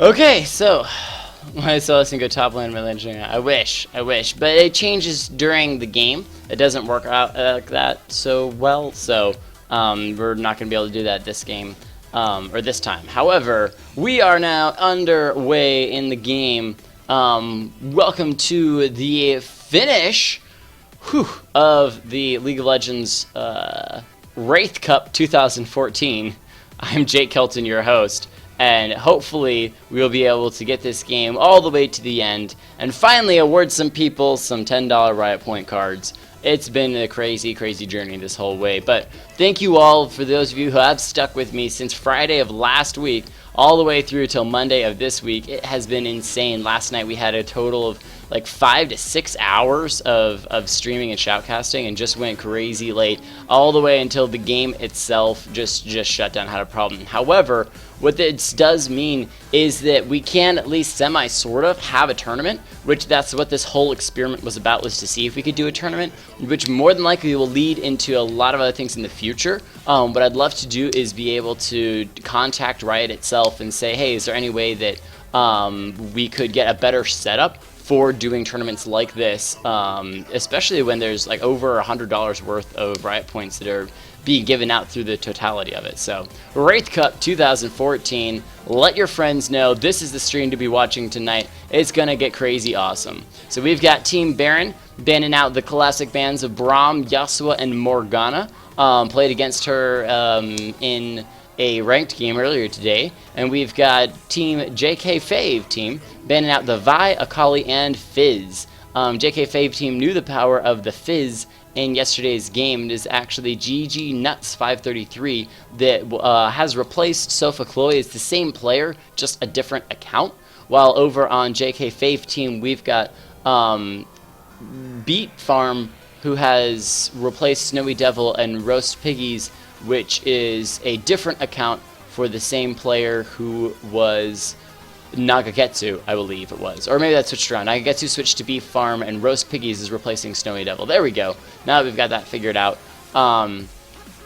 Okay, so I saw this and go top lane, mid lane. I wish, but it changes during the game. It doesn't work out like that so well, so we're not going to be able to do that this game or this time. However, we are now underway in the game. Welcome to the finish of the League of Legends Wraith Cup 2014. I'm Jake Kelton, your host. And hopefully we'll be able to get this game all the way to the end and finally award some people some $10 Riot Point cards. It's been a crazy journey this whole way, but thank you all for those of you who have stuck with me since Friday of last week all the way through till Monday of this week. It has been insane. Last night we had a total of like 5 to 6 hours of streaming and shoutcasting, and just went crazy late all the way until the game itself just shut down, had a problem. However, what this does mean is that we can at least sort of have a tournament, which that's what this whole experiment was about, was to see if we could do a tournament, which more than likely will lead into a lot of other things in the future. What I'd love to do is be able to contact Riot itself and say, hey, is there any way that we could get a better setup for doing tournaments like this, especially when there's like over $100 worth of Riot points that are being given out through the totality of it. So Wraith Cup 2014, let your friends know this is the stream to be watching tonight. It's gonna get crazy awesome. So we've got Team Baron banning out the classic bands of Braum, Yasuo, and Morgana. Played against her in a ranked game earlier today, and we've got Team JK Fave team banning out the Vi, Akali, and Fizz. JK Fave team knew the power of the Fizz in yesterday's game. It is actually GG Nuts 533 that has replaced Sofa Chloe. It's the same player, just a different account. While over on JK Fave team, we've got Beat Farm, who has replaced Snowy Devil, and Roast Piggies, which is a different account for the same player who was Nagagetsu, I believe it was. Or maybe that switched around. Nagagetsu switched to Beef Farm, and Roast Piggies is replacing Snowy Devil. There we go. Now that we've got that figured out.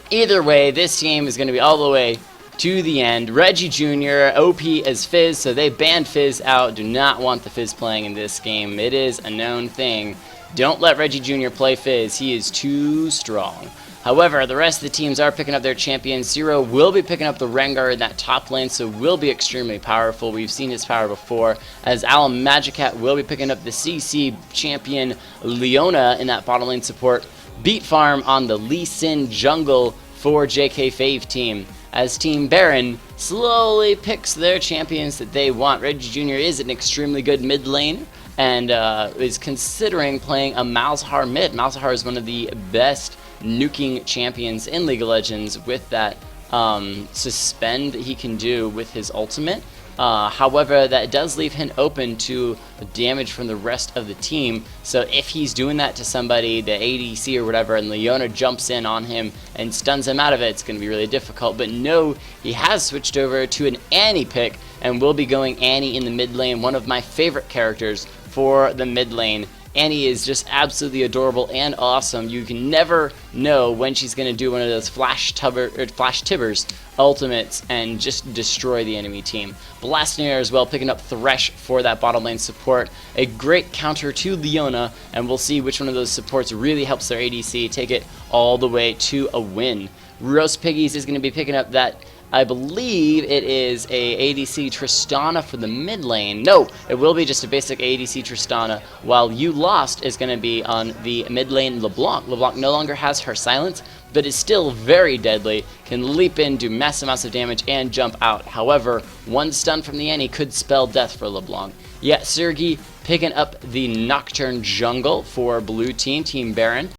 Either way, this game is going to be all the way to the end. Reggie Jr., OP as Fizz, so they banned Fizz out. Do not want the Fizz playing in this game. It is a known thing. Don't let Reggie Jr. play Fizz. He is too strong. However, the rest of the teams are picking up their champions. Zero will be picking up the Rengar in that top lane, so will be extremely powerful. We've seen his power before, as Alan Magicat will be picking up the CC champion Leona in that bottom lane support. Beat Farm on the Lee Sin jungle for JK Fave team, as Team Baron slowly picks their champions that they want. Reggie Jr. is an extremely good mid lane, and is considering playing a Malzahar mid. Malzahar is one of the best nuking champions in League of Legends with that suspend that he can do with his ultimate. However, that does leave him open to damage from the rest of the team. So if he's doing that to somebody, the ADC or whatever, and Leona jumps in on him and stuns him out of it, it's going to be really difficult. But no, he has switched over to an Annie pick and will be going Annie in the mid lane, one of my favorite characters for the mid lane. Annie is just absolutely adorable and awesome. You can never know when she's going to do one of those Flash Tibbers ultimates and just destroy the enemy team. Blastinator as well, picking up Thresh for that bottom lane support. A great counter to Leona, and we'll see which one of those supports really helps their ADC take it all the way to a win. Roast Piggies is going to be picking up that, I believe it is a ADC Tristana for the mid lane. No, it will be just a basic ADC Tristana, while You Lost is going to be on the mid lane LeBlanc. LeBlanc no longer has her silence, but is still very deadly, can leap in, do massive amounts of damage, and jump out. However, one stun from the Annie could spell death for LeBlanc. Yet Sergi picking up the Nocturne jungle for blue team, Team Baron.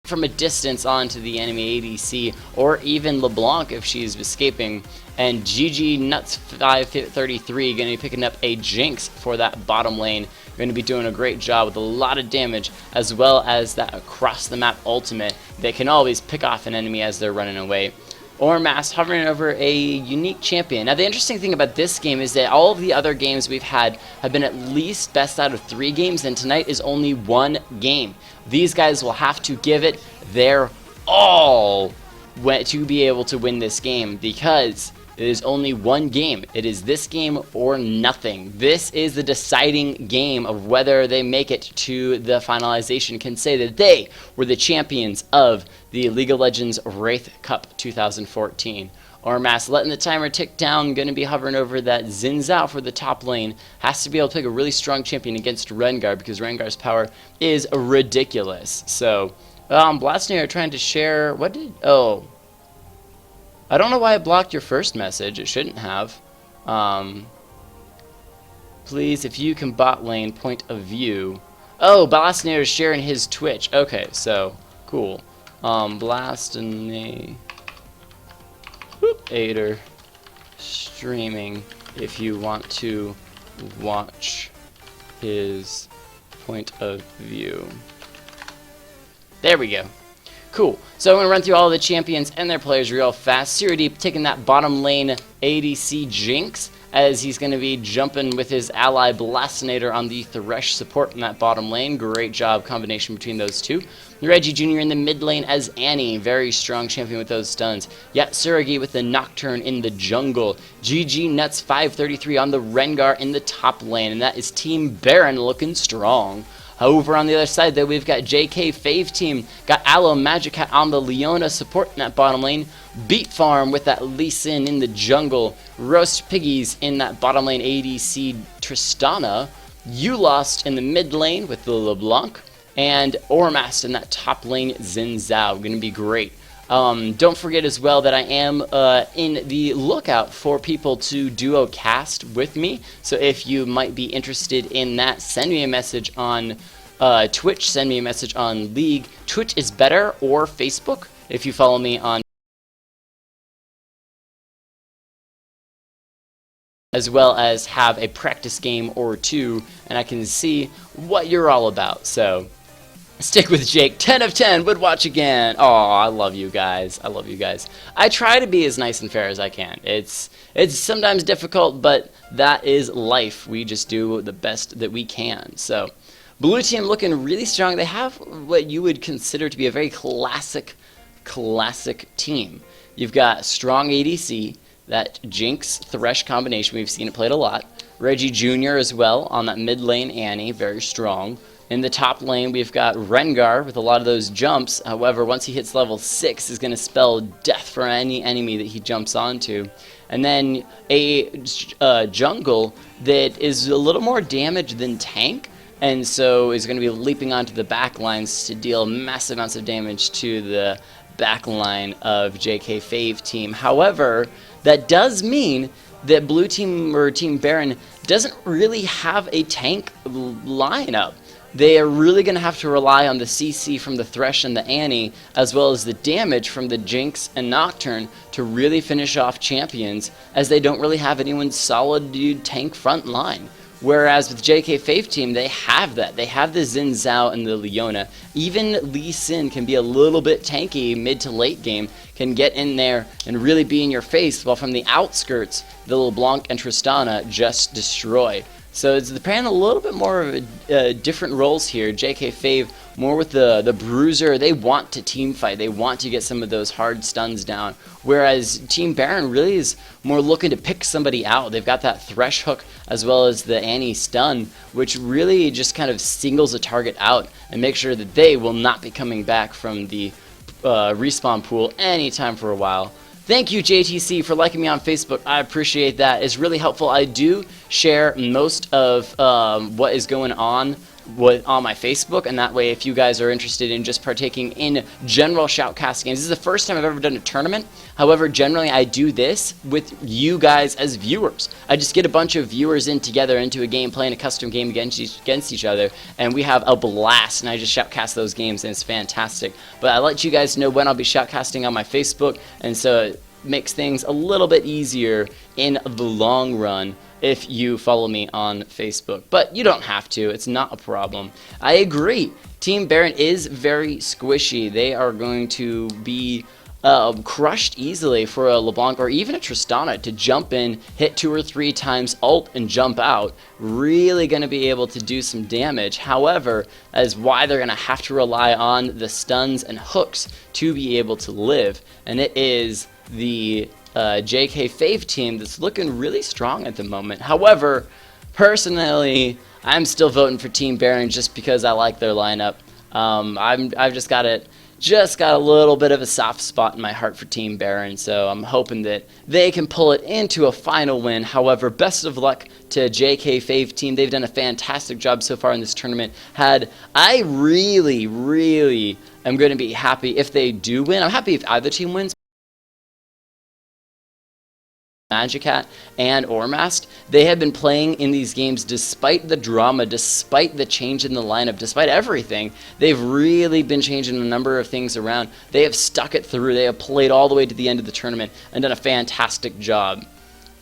From a distance onto the enemy ADC, or even LeBlanc if she's escaping. And GG Nuts 533 going to be picking up a Jinx for that bottom lane. Going to be doing a great job with a lot of damage, as well as that across the map ultimate that can always pick off an enemy as they're running away. Ormass hovering over a unique champion. Now the interesting thing about this game is that all of the other games we've had have been at least best out of 3 games, and tonight is only 1 game. These guys will have to give it their all to be able to win this game, because It is only one game. It is this game or nothing. This is the deciding game of whether they make it to the finalization, can say that they were the champions of the League of Legends Wraith Cup 2014. Ormass letting the timer tick down, going to be hovering over that Xin Zhao for the top lane. Has to be able to pick a really strong champion against Rengar because Rengar's power is ridiculous. So, Blastner trying to share, what did, oh, I don't know why it blocked your first message, it shouldn't have. Please, if you can bot lane, point of view. Oh, Blastner is sharing his Twitch, okay, so, cool. Blastner. Aider streaming if you want to watch his point of view. There we go. Cool. So I'm going to run through all the champions and their players real fast. Deep taking that bottom lane ADC Jinx, as he's going to be jumping with his ally Blastinator on the Thresh support in that bottom lane. Great job combination between those two. Reggie Jr. in the mid lane as Annie, very strong champion with those stuns. Yatsuragi with the Nocturne in the jungle. GG Nuts 533 on the Rengar in the top lane, and that is Team Baron looking strong. Over on the other side, though, we've got JK Fave team, got Aloe Magic Hat on the Leona support in that bottom lane, Beat Farm with that Lee Sin in the jungle, Roast Piggies in that bottom lane ADC Tristana, You Lost in the mid lane with the LeBlanc, and Ormast in that top lane Xin Zhao. Going to be great. Don't forget as well that I am in the lookout for people to duo cast with me. So if you might be interested in that, send me a message on Twitch, send me a message on League. Twitch is better, or Facebook if you follow me on, as well as have a practice game or two, and I can see what you're all about. So stick with Jake. 10 of 10 would watch again. Oh, I love you guys. I love you guys. I try to be as nice and fair as I can. It's sometimes difficult, but that is life. We just do the best that we can. So, blue team looking really strong. They have what you would consider to be a very classic team. You've got strong ADC, that Jinx Thresh combination. We've seen it played a lot. Reggie Jr. as well on that mid lane. Annie, very strong. In the top lane, we've got Rengar with a lot of those jumps. However, once he hits level 6, is going to spell death for any enemy that he jumps onto. And then a jungle that is a little more damage than tank, and so is going to be leaping onto the back lines to deal massive amounts of damage to the back line of JK Fave team. However, that does mean that blue team or Team Baron doesn't really have a tank lineup. They are really going to have to rely on the CC from the Thresh and the Annie, as well as the damage from the Jinx and Nocturne to really finish off champions, as they don't really have anyone solid tank front line. Whereas with JK Fave team, they have that. They have the Xin Zhao and the Leona. Even Lee Sin can be a little bit tanky mid to late game, can get in there and really be in your face, while from the outskirts, the LeBlanc and Tristana just destroy. So it's playing a little bit more of different roles here. JK Fave more with the bruiser. They want to team fight. They want to get some of those hard stuns down. Whereas Team Baron really is more looking to pick somebody out. They've got that Thresh hook as well as the Annie stun, which really just kind of singles a target out and makes sure that they will not be coming back from the respawn pool anytime for a while. Thank you, JTC, for liking me on Facebook. I appreciate that. It's really helpful. I do share most of what is going on my Facebook, and that way if you guys are interested in just partaking in general shoutcast games. This is the first time I've ever done a tournament. However, generally I do this with you guys as viewers. I just get a bunch of viewers in together into a game, playing a custom game against each other, and we have a blast, and I just shoutcast those games, and it's fantastic. But I let you guys know when I'll be shoutcasting on my Facebook, and so it makes things a little bit easier in the long run if you follow me on Facebook. But you don't have to. It's not a problem. I agree. Team Baron is very squishy. They are going to be crushed easily for a LeBlanc or even a Tristana to jump in, hit 2 or 3 times ult, and jump out. Really going to be able to do some damage. However, that is why they're going to have to rely on the stuns and hooks to be able to live. And it is the JK Fave team that's looking really strong at the moment. However, personally, I'm still voting for Team Baron just because I like their lineup. I've just got a little bit of a soft spot in my heart for Team Baron, so I'm hoping that they can pull it into a final win. However, best of luck to JK Fave team. They've done a fantastic job so far in this tournament. I really, really am going to be happy if they do win. I'm happy if either team wins. Magicat and Ormast, they have been playing in these games despite the drama, despite the change in the lineup, despite everything. They've really been changing a number of things around. They have stuck it through. They have played all the way to the end of the tournament and done a fantastic job.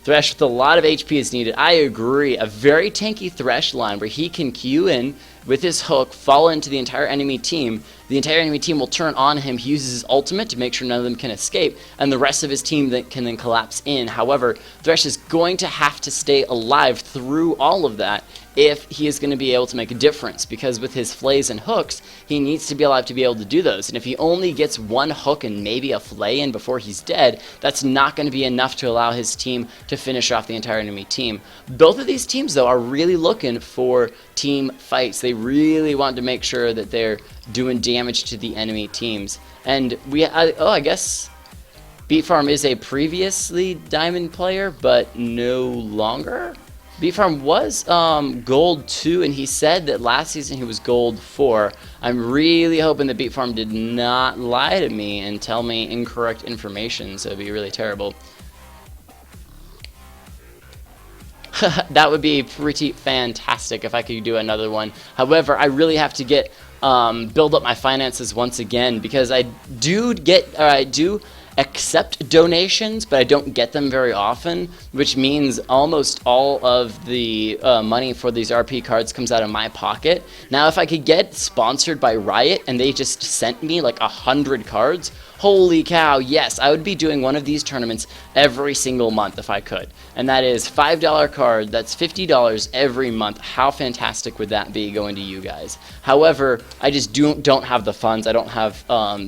Thresh with a lot of HP is needed. I agree. A very tanky Thresh line where he can Q in with his hook, fall into the entire enemy team. The entire enemy team will turn on him. He uses his ultimate to make sure none of them can escape, and the rest of his team that can then collapse in. However, Thresh is going to have to stay alive through all of that if he is going to be able to make a difference, because with his flays and hooks, he needs to be alive to be able to do those. And if he only gets one hook and maybe a flay in before he's dead, that's not going to be enough to allow his team to finish off the entire enemy team. Both of these teams, though, are really looking for team fights. They really want to make sure that they're doing damage to the enemy teams. And I guess Beat Farm is a previously Diamond player, but no longer. Beat Farm was Gold 2, and he said that last season he was Gold 4. I'm really hoping that Beat Farm did not lie to me and tell me incorrect information, so it'd be really terrible. That would be pretty fantastic if I could do another one. However, I really have to get build up my finances once again, because I do accept donations, but I don't get them very often, which means almost all of the money for these RP cards comes out of my pocket. Now, if I could get sponsored by Riot and they just sent me like 100 cards, holy cow, yes, I would be doing one of these tournaments every single month if I could. And that is $5 card, that's $50 every month. How fantastic would that be going to you guys? However, I just don't have the funds. I don't have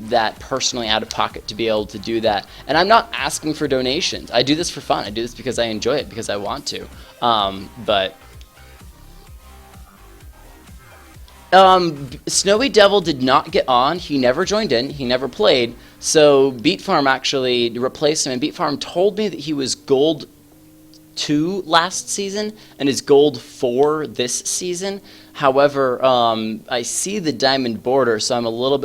that personally out of pocket to be able to do that. And I'm not asking for donations. I do this for fun. I do this because I enjoy it, because I want to. Snowy Devil did not get on. He never joined in. He never played. So Beat Farm actually replaced him. And Beat Farm told me that he was Gold 2 last season and is Gold 4 this season. However, I see the Diamond border, so I'm a little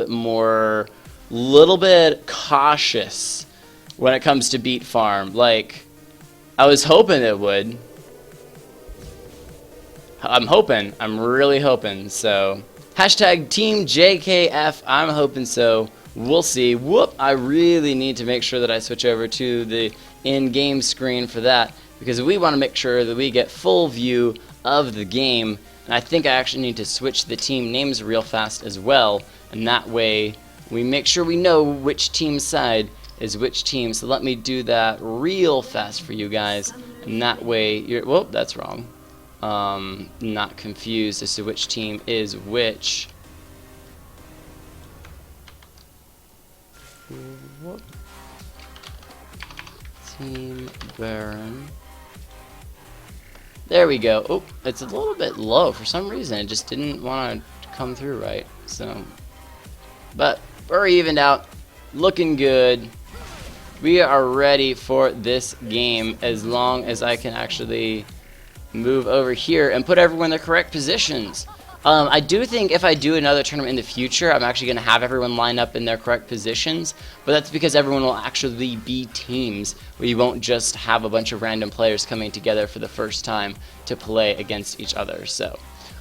bit cautious when it comes to Beat Farm. Like, I was hoping it would. I'm really hoping, so. Hashtag Team JKF, I'm hoping so. We'll see. Whoop, I really need to make sure that I switch over to the in-game screen for that, because we want to make sure that we get full view of the game. And I think I actually need to switch the team names real fast as well, and that way we make sure we know which team side is which team. So let me do that real fast for you guys, and that way you're, whoop, that's wrong. Not confused as to which team is which. Whoop. Team Baron. There we go. Oh, it's a little bit low for some reason. It just didn't want to come through right. So, but we're evened out. Looking good. We are ready for this game, as long as I can actually move over here and put everyone in their correct positions. I do think if I do another tournament in the future, I'm actually going to have everyone line up in their correct positions, but that's because everyone will actually be teams, where you won't just have a bunch of random players coming together for the first time to play against each other. So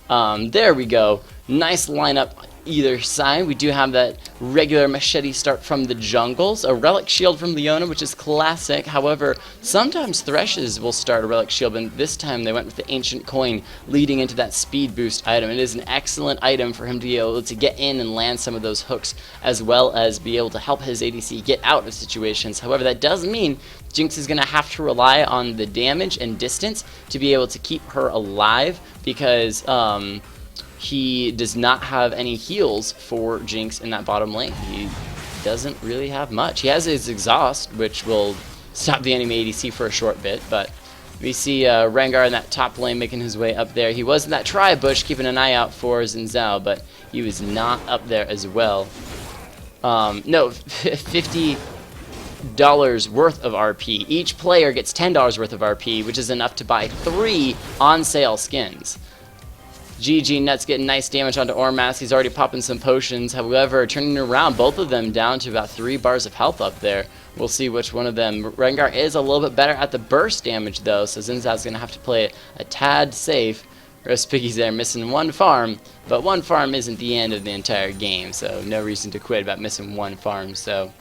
there we go. Nice lineup either side. We do have that regular machete start from the jungles, a relic shield from Leona, which is classic. However, sometimes Threshes will start a relic shield, and this time they went with the ancient coin leading into that speed boost item. It is an excellent item for him to be able to get in and land some of those hooks, as well as be able to help his ADC get out of situations. However, that does mean Jinx is going to have to rely on the damage and distance to be able to keep her alive, because he does not have any heals for Jinx in that bottom lane. He doesn't really have much. He has his exhaust, which will stop the enemy ADC for a short bit, but we see Rengar in that top lane making his way up there. He was in that tri-bush keeping an eye out for Xin Zhao, but he was not up there as well. No, $50 worth of RP. Each player gets $10 worth of RP, which is enough to buy 3 on-sale skins. GG Nuts getting nice damage onto Ormask. He's already popping some potions. However, turning around, both of them down to about 3 bars of health up there. We'll see which one of them. Rengar is a little bit better at the burst damage, though, so Xin Zhao's going to have to play it a tad safe. Roast Piggy's there missing 1 farm, but 1 farm isn't the end of the entire game, so no reason to quit about missing 1 farm. So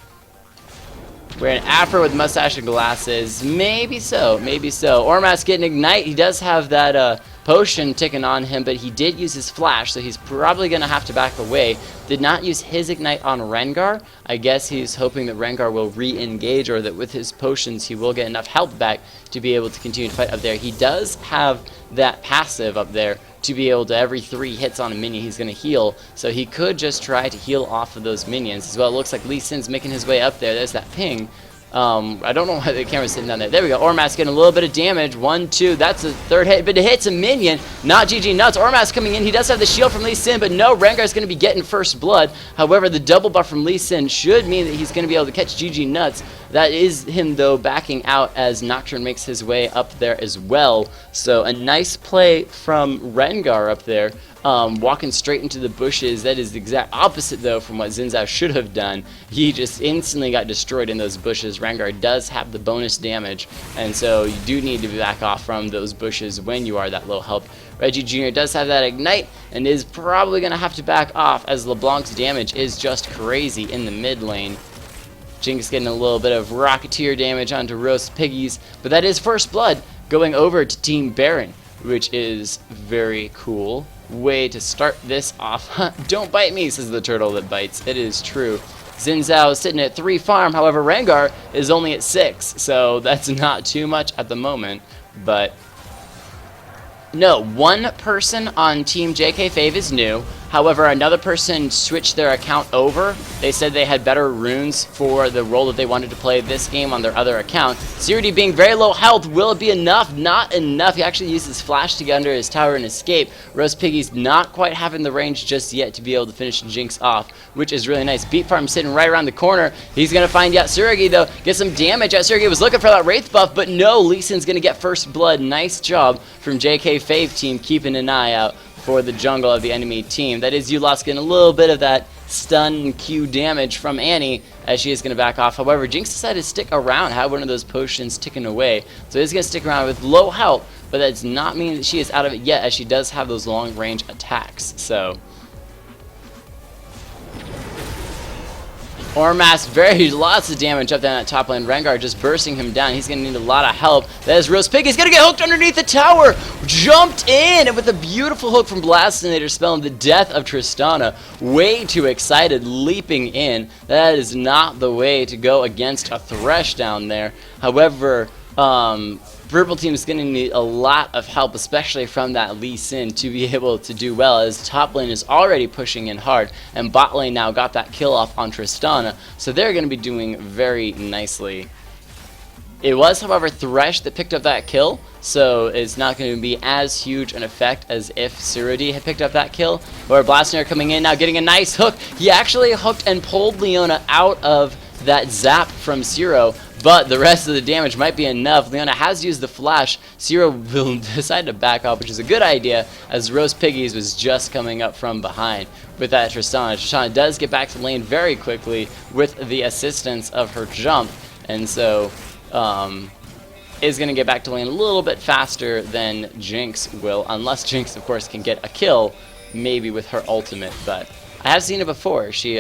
we're an Afro with mustache and glasses. Maybe so, maybe so. Ormask getting Ignite. He does have that potion ticking on him, but he did use his flash, so he's probably going to have to back away. Did not use his Ignite on Rengar. I guess he's hoping that Rengar will re-engage, or that with his potions he will get enough health back to be able to continue to fight up there. He does have that passive up there to be able to, every 3 hits on a minion, he's going to heal. So he could just try to heal off of those minions as well. It looks like Lee Sin's making his way up there. There's that ping. I don't know why the camera's sitting down there. There we go. Ormask getting a little bit of damage. 1, 2. That's a 3rd hit, but it hits a minion. Not GG Nuts. Ormask coming in. He does have the shield from Lee Sin, but no, Rengar's going to be getting first blood. However, the double buff from Lee Sin should mean that he's going to be able to catch GG Nuts. That is him, though, backing out as Nocturne makes his way up there as well. So a nice play from Rengar up there. Walking straight into the bushes. That is the exact opposite, though, from what Xin Zhao should have done. He just instantly got destroyed in those bushes. Rengar does have the bonus damage, and so you do need to back off from those bushes when you are that low health. Reggie Jr. does have that Ignite, and is probably going to have to back off, as LeBlanc's damage is just crazy in the mid lane. Jinx getting a little bit of Rocketeer damage onto Roast Piggies, but that is first blood going over to Team Baron, which is very cool. Way to start this off. Don't bite me, says the turtle that bites. It is true. Xin Zhao is sitting at 3 farm, however Rengar is only at 6, so that's not too much at the moment, but no, 1 person on Team JK Fave is new. However, another person switched their account over. They said they had better runes for the role that they wanted to play this game on their other account. Sirudi being very low health, will it be enough? Not enough. He actually uses flash to get under his tower and escape. Roast Piggy's not quite having the range just yet to be able to finish Jinx off, which is really nice. Beat Farm sitting right around the corner. He's going to find Yatsuragi, though. Get some damage. Yatsuragi was looking for that Wraith buff, but no, Lee Sin's going to get first blood. Nice job from JK Fave team keeping an eye out for the jungle of the enemy team. That is Yulas getting a little bit of that stun and Q damage from Annie as she is going to back off. However, Jinx decided to stick around, have one of those potions ticking away. So he's going to stick around with low health, but that does not mean that she is out of it yet, as she does have those long range attacks. So Ormask, lots of damage up there in that top lane. Rengar just bursting him down. He's going to need a lot of help. That is Roast Pig. He's going to get hooked underneath the tower. Jumped in, and with a beautiful hook from Blastinator spelling the death of Tristana. Way too excited, leaping in. That is not the way to go against a Thresh down there. However, Purple Team is going to need a lot of help, especially from that Lee Sin, to be able to do well, as top lane is already pushing in hard, and bot lane now got that kill off on Tristana, so they're going to be doing very nicely. It was, however, Thresh that picked up that kill, so it's not going to be as huge an effect as if Sirudi had picked up that kill. Or Blastner coming in now, getting a nice hook. He actually hooked and pulled Leona out of that zap from Zero, but the rest of the damage might be enough. Leona has used the flash. Zero will decide to back off, which is a good idea, as Roast Piggies was just coming up from behind with that Tristana. Tristana does get back to lane very quickly with the assistance of her jump, and so is going to get back to lane a little bit faster than Jinx will, unless Jinx, of course, can get a kill, maybe with her ultimate. But I have seen it before. She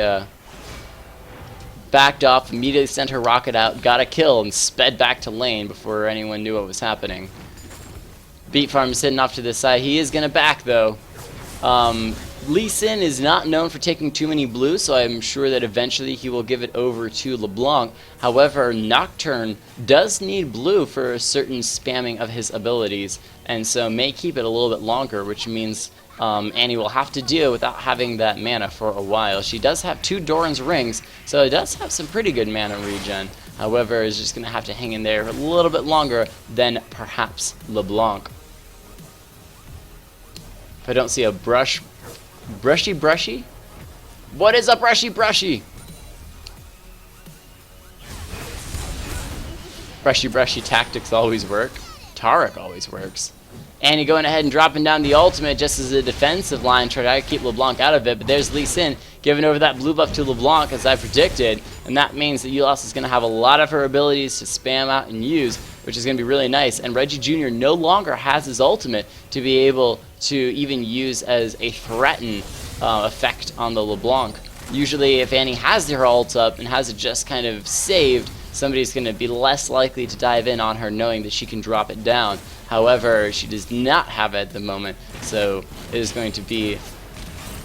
backed off, immediately sent her rocket out, got a kill, and sped back to lane before anyone knew what was happening. Beat Farm is sitting off to this side. He is going to back, though. Lee Sin is not known for taking too many blue, so I'm sure that eventually he will give it over to LeBlanc. However, Nocturne does need blue for a certain spamming of his abilities, and so may keep it a little bit longer, which means Annie will have to deal without having that mana for a while. She does have 2 Doran's Rings, so it does have some pretty good mana regen. However, is just going to have to hang in there a little bit longer than perhaps LeBlanc. If I don't see a brushy? What is a brushy? Brushy tactics always work. Tarek always works. Annie going ahead and dropping down the ultimate just as a defensive line, trying to keep LeBlanc out of it, but there's Lee Sin giving over that blue buff to LeBlanc as I predicted, and that means that Eulos is going to have a lot of her abilities to spam out and use, which is going to be really nice, and Reggie Jr. no longer has his ultimate to be able to even use as a threaten effect on the LeBlanc. Usually if Annie has her ult up and has it just kind of saved, somebody's going to be less likely to dive in on her knowing that she can drop it down. However, she does not have it at the moment, so it is going to be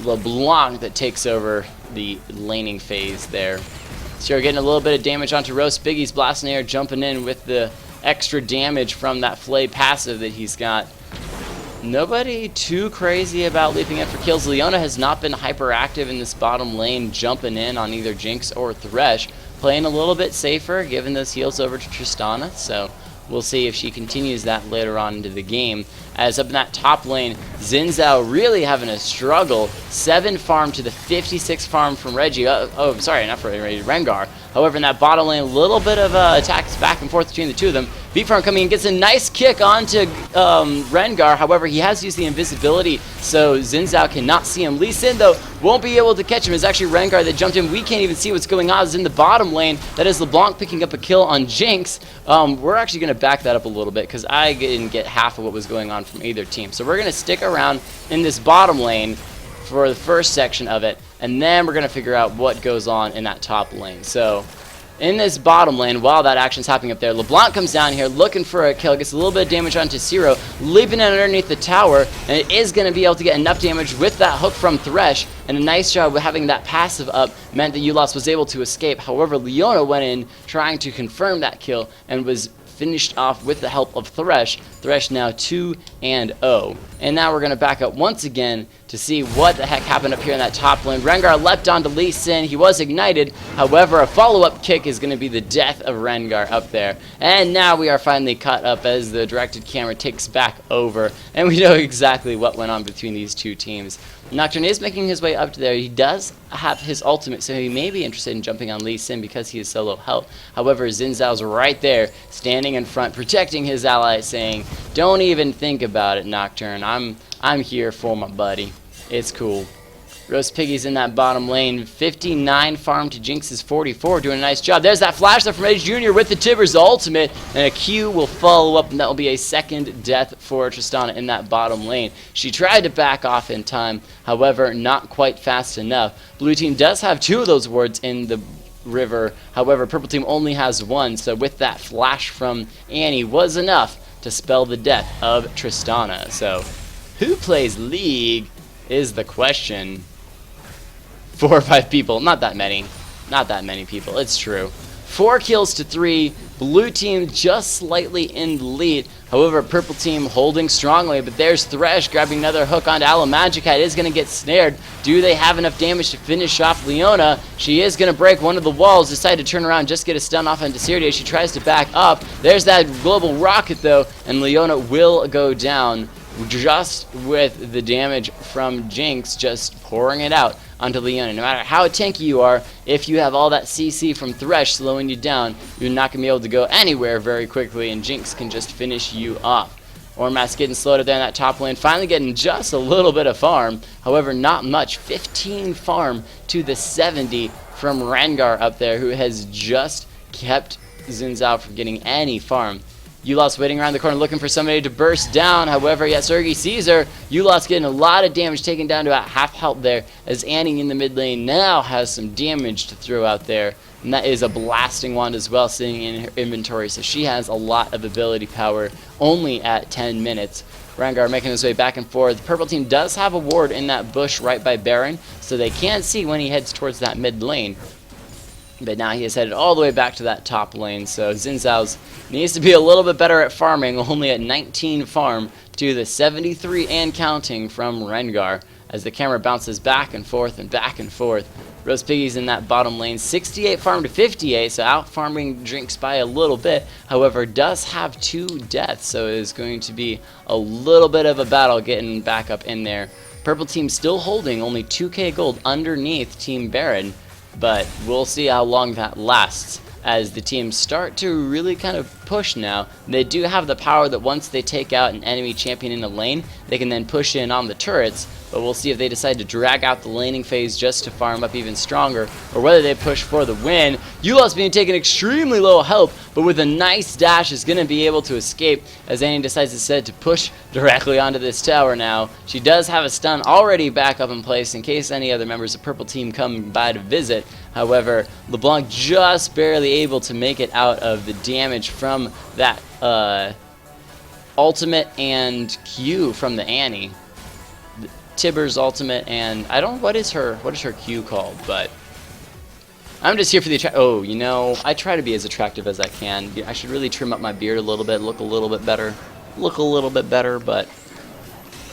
LeBlanc that takes over the laning phase there. So you're getting a little bit of damage onto Roast Biggie's blasting air, jumping in with the extra damage from that Flay passive that he's got. Nobody too crazy about leaping in for kills. Leona has not been hyperactive in this bottom lane, jumping in on either Jinx or Thresh. Playing a little bit safer, giving those heals over to Tristana, so we'll see if she continues that later on into the game. As up in that top lane, Xin Zhao really having a struggle. 7 farm to the 56 farm from Reggie. Sorry, not for Reggie, Rengar. However, in that bottom lane, a little bit of attacks back and forth between the two of them. Beat Farm coming in, gets a nice kick onto Rengar. However, he has used the invisibility, so Xin Zhao cannot see him. Lee Sin, though, won't be able to catch him. It's actually Rengar that jumped in. We can't even see what's going on. It's in the bottom lane. That is LeBlanc picking up a kill on Jinx. We're actually going to back that up a little bit because I didn't get half of what was going on from either team. So we're going to stick around in this bottom lane for the first section of it, and then we're going to figure out what goes on in that top lane. So in this bottom lane, while that action's happening up there, LeBlanc comes down here looking for a kill, gets a little bit of damage onto Zero, leaping in underneath the tower, and it is going to be able to get enough damage with that hook from Thresh, and a nice job with having that passive up meant that Eulos was able to escape. However, Leona went in trying to confirm that kill and was finished off with the help of Thresh. Thresh now 2-0. And now we're going to back up once again to see what the heck happened up here in that top lane. Rengar leapt onto Lee Sin. He was ignited. However, a follow-up kick is going to be the death of Rengar up there. And now we are finally caught up as the directed camera takes back over. And we know exactly what went on between these two teams. Nocturne is making his way up to there. He does have his ultimate, so he may be interested in jumping on Lee Sin because he is solo help. However, Xin Zhao's right there, standing in front, protecting his ally, saying, "Don't even think about it, Nocturne. I'm here for my buddy. It's cool." Roast Piggy's in that bottom lane. 59 farm to Jinx's 44, doing a nice job. There's that flash there from Edge Jr. with the Tibbers ultimate, and a Q will follow up, and that will be a second death for Tristana in that bottom lane. She tried to back off in time, however, not quite fast enough. Blue team does have 2 of those wards in the river, however, purple team only has 1, so with that flash from Annie was enough to spell the death of Tristana. So, who plays League is the question. 4 or 5 people, not that many people, it's true. 4 kills to 3, blue team just slightly in the lead. However, purple team holding strongly, but there's Thresh grabbing another hook onto Alamagicat. Is going to get snared. Do they have enough damage to finish off Leona? She is going to break one of the walls, decide to turn around, just get a stun off into Sirdia. She tries to back up. There's that global rocket though, and Leona will go down just with the damage from Jinx just pouring it out onto Leona. No matter how tanky you are, if you have all that CC from Thresh slowing you down, you're not going to be able to go anywhere very quickly, and Jinx can just finish you off. Orma's getting slowed up there in that top lane, finally getting just a little bit of farm. However, not much. 15 farm to the 70 from Rengar up there, who has just kept Xin Zhao from getting any farm. Eulos waiting around the corner looking for somebody to burst down. However, Sergi sees her. Eulos getting a lot of damage, taken down to about half health there, as Annie in the mid lane now has some damage to throw out there. and that is a blasting wand as well sitting in her inventory, so she has a lot of ability power only at 10 minutes. Rengar making his way back and forth. Purple team does have a ward in that bush right by Baron, so they can't see when he heads towards that mid lane. But now he is headed all the way back to that top lane, so Xin Zhao's needs to be a little bit better at farming, only at 19 farm to the 73 and counting from Rengar, as the camera bounces back and forth and back and forth. Roast Piggy's in that bottom lane, 68 farm to 58, so out farming Jinx by a little bit. However, does have 2 deaths, so it is going to be a little bit of a battle getting back up in there. Purple team still holding only 2k gold underneath Team Baron, but we'll see how long that lasts as the teams start to really kind of push now. They do have the power that once they take out an enemy champion in a lane, they can then push in on the turrets, but we'll see if they decide to drag out the laning phase just to farm up even stronger, or whether they push for the win. Eulah's being taken extremely low health, but with a nice dash is going to be able to escape as Annie decides instead to push directly onto this tower now. She does have a stun already back up in place in case any other members of Purple Team come by to visit. However, LeBlanc just barely able to make it out of the damage from that ultimate and Q from the Annie. Tibbers ultimate, and I don't, what is her Q called, but I'm just here for the oh, you know, I try to be as attractive as I can. I should really trim up my beard a little bit, look a little bit better, but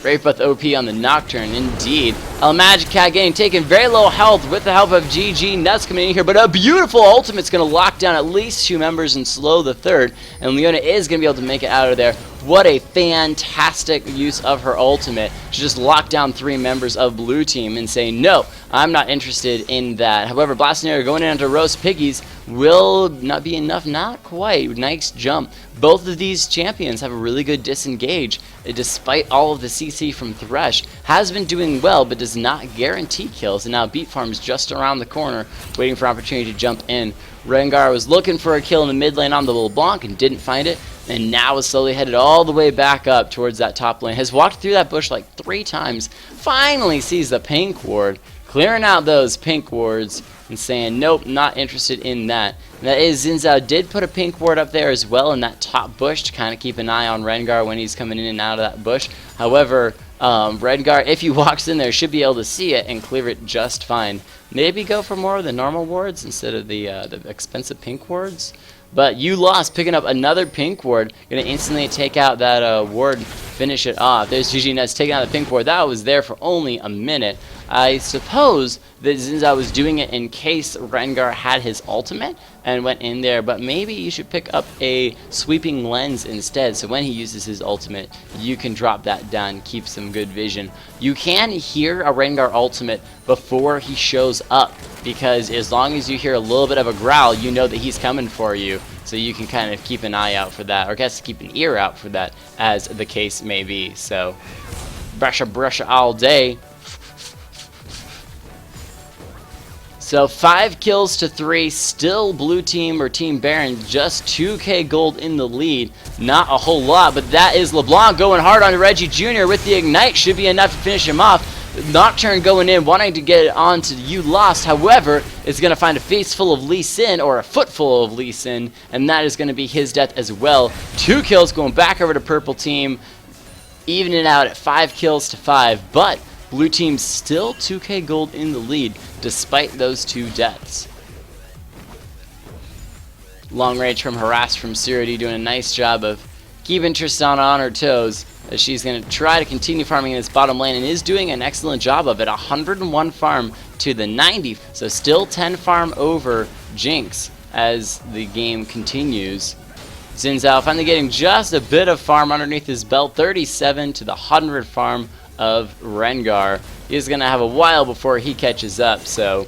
Wraith with OP on the Nocturne, indeed. El Magicat getting taken very low health with the help of GG Nuts coming in here, but a beautiful ultimate's going to lock down at least 2 members and slow the third, and Leona is going to be able to make it out of there. What a fantastic use of her ultimate to just lock down 3 members of blue team and say, no, I'm not interested in that. However, Blastonero going in onto Roast Piggies will not be enough, not quite. Nice jump. Both of these champions have a really good disengage, despite all of the CC from Thresh. Has been doing well, but does not guarantee kills, and now Beat Farm's just around the corner, waiting for opportunity to jump in. Rengar was looking for a kill in the mid lane on the LeBlanc and didn't find it, and now is slowly headed all the way back up towards that top lane. Has walked through that bush like 3 times, finally sees the pink ward, clearing out those pink wards and saying, nope, not interested in that. And that is, Xin Zhao did put a pink ward up there as well in that top bush to kind of keep an eye on Rengar when he's coming in and out of that bush. However, Rengar, if he walks in there, should be able to see it and clear it just fine. Maybe go for more of the normal wards instead of the expensive pink wards. But you lost, picking up another pink ward. Going to instantly take out that ward, finish it off. There's GG Nuts taking out the pink ward. That was there for only a minute. I suppose that Xin Zhao was doing it in case Rengar had his ultimate and went in there, but maybe you should pick up a sweeping lens instead, so when he uses his ultimate, you can drop that down, keep some good vision. You can hear a Rengar ultimate before he shows up, because as long as you hear a little bit of a growl, you know that he's coming for you, so you can kind of keep an eye out for that, or I guess keep an ear out for that, as the case may be. So, brusha all day. So 5 kills to 3, still blue team or Team Baron, just 2k gold in the lead. Not a whole lot, but that is LeBlanc going hard on Reggie Jr. with the Ignite. Should be enough to finish him off. Nocturne going in, wanting to get it on to You Lost. However, is going to find a face full of Lee Sin, or a foot full of Lee Sin, and that is going to be his death as well. 2 kills going back over to Purple Team, evening it out at 5 kills to 5, but blue team still 2k gold in the lead, despite those 2 deaths. Long range from Harass from Surity doing a nice job of keeping Tristana on her toes, as she's going to try to continue farming in this bottom lane, and is doing an excellent job of it. 101 farm to the 90, so still 10 farm over Jinx as the game continues. Xin Zhao finally getting just a bit of farm underneath his belt, 37 to the 100 farm of Rengar. He's going to have a while before he catches up, so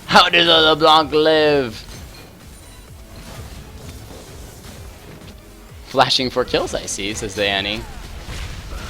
how does LeBlanc live? Flashing for kills, I see, says the Annie.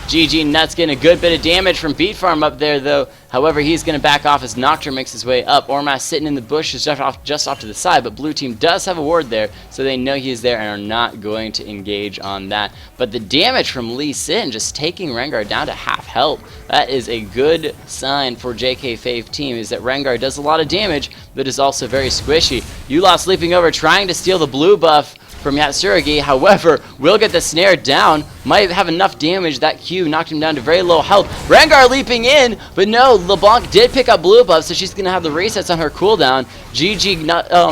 GG Nuts getting a good bit of damage from Beat Farm up there, though. However, he's going to back off as Nocturne makes his way up. Ormas sitting in the bushes just off to the side, but blue team does have a ward there, so they know he's there and are not going to engage on that. But the damage from Lee Sin just taking Rengar down to half health, that is a good sign for JK Fave team, is that Rengar does a lot of damage, but is also very squishy. Yulas leaping over, trying to steal the blue buff from Yatsurugi, however, will get the snare down, might have enough damage. That Q knocked him down to very low health. Rengar leaping in, but no, LeBlanc did pick up blue buff, so she's going to have the resets on her cooldown. GG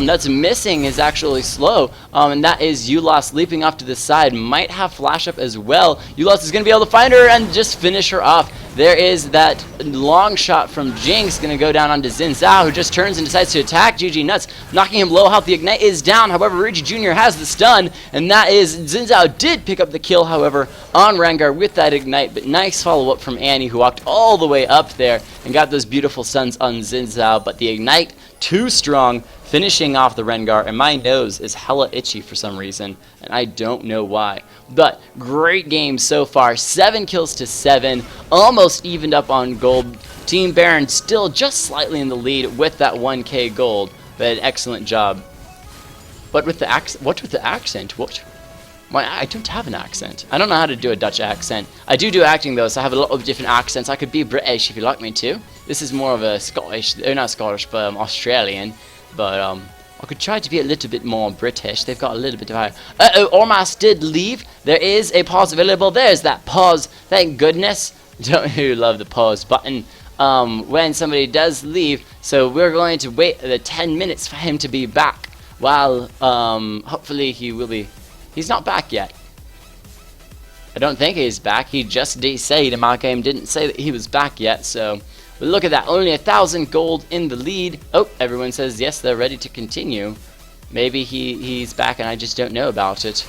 Nuts missing is actually slow, and that is Yulas leaping off to the side, might have flash up as well. Yulas is going to be able to find her and just finish her off. There is that long shot from Jinx, going to go down onto Xin Zhao, who just turns and decides to attack GG Nuts, knocking him low health. The Ignite is down, however, Reggie Jr. has the stun, and that is, Xin Zhao did pick up the kill, however, on Rengar with that Ignite, but nice follow-up from Annie, who walked all the way up there and got those beautiful stuns on Xin Zhao, but the Ignite, too strong, finishing off the Rengar, and my nose is hella itchy for some reason, and I don't know why. But great game so far, 7 kills to 7, almost evened up on gold. Team Baron still just slightly in the lead with that 1k gold, but an excellent job. But with the accent, what with the accent? What? I don't have an accent. I don't know how to do a Dutch accent. I do acting though, so I have a lot of different accents. I could be British if you like me to. This is more of a Scottish, not Scottish, but Australian. But I could try to be a little bit more British. They've got a little bit of higher. Ormas did leave. There is a pause available. There's that pause. Thank goodness. Don't you love the pause button when somebody does leave? So we're going to wait the 10 minutes for him to be back. While hopefully he will be. He's not back yet. I don't think he's back. He just said in my game didn't say that he was back yet. So. But look at that, only 1,000 gold in the lead. Oh, everyone says yes, they're ready to continue. Maybe he's back and I just don't know about it.